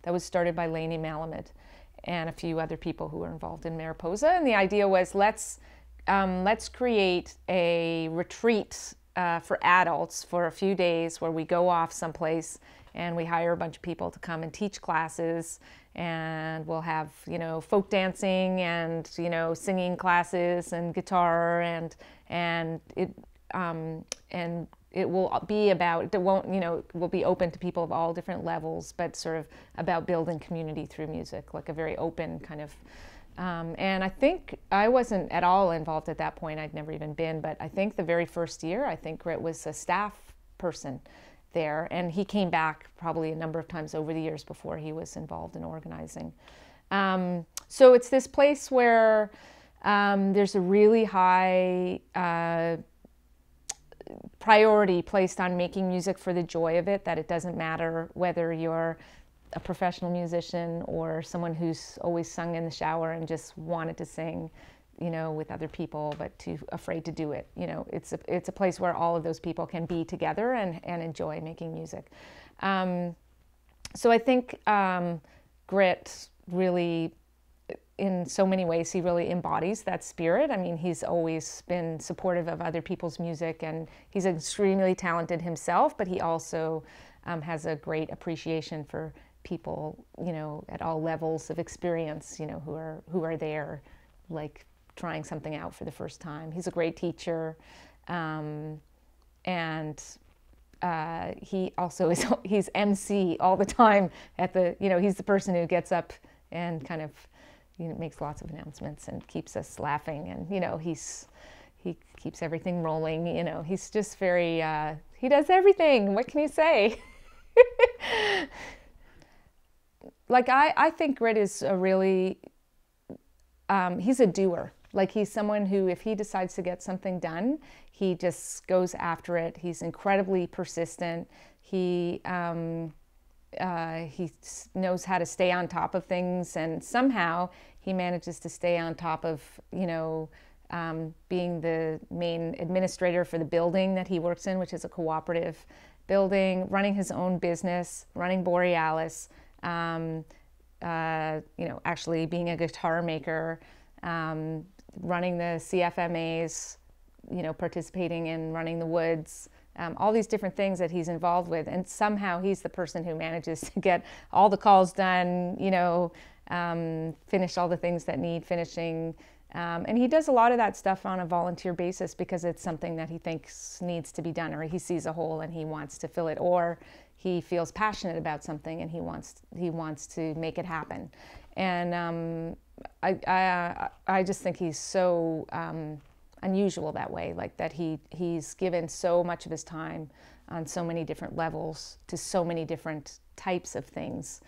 that was started by Lainey Malamed and a few other people who were involved in Mariposa. And the idea was let's create a retreat for adults for a few days where we go off someplace and we hire a bunch of people to come and teach classes, and we'll have, you know, folk dancing and, you know, singing classes and guitar, and it will be about, it won't, you know, will be open to people of all different levels, but sort of about building community through music, like a very open kind of, and I think I wasn't at all involved at that point. I'd never even been, but I think the very first year, I think Grit was a staff person there, and he came back probably a number of times over the years before he was involved in organizing. So it's this place where there's a really high priority placed on making music for the joy of it, that it doesn't matter whether you're a professional musician or someone who's always sung in the shower and just wanted to sing, you know, with other people, but too afraid to do it. You know, it's a place where all of those people can be together and enjoy making music. So I think Grit really, in so many ways, he really embodies that spirit. I mean, he's always been supportive of other people's music, and he's extremely talented himself, but he also has a great appreciation for people, you know, at all levels of experience, you know, who are there, like trying something out for the first time. He's a great teacher, and he also he's MC all the time at the, you know, he's the person who gets up and kind of, you know, makes lots of announcements and keeps us laughing, and, you know, he keeps everything rolling, you know, he's just very, he does everything. What can you say? Like, I think Grit is a really, he's a doer. Like, he's someone who, if he decides to get something done, he just goes after it. He's incredibly persistent. He knows how to stay on top of things, and somehow he manages to stay on top of, you know, being the main administrator for the building that he works in, which is a cooperative building, running his own business, running Borealis, you know, actually being a guitar maker, running the CFMAs, you know, participating in running the Woods, all these different things that he's involved with. And somehow he's the person who manages to get all the calls done, you know, finish all the things that need finishing. And he does a lot of that stuff on a volunteer basis because it's something that he thinks needs to be done, or he sees a hole and he wants to fill it, or he feels passionate about something and he wants to make it happen. And I just think he's so unusual that way, like that he's given so much of his time on so many different levels to so many different types of things.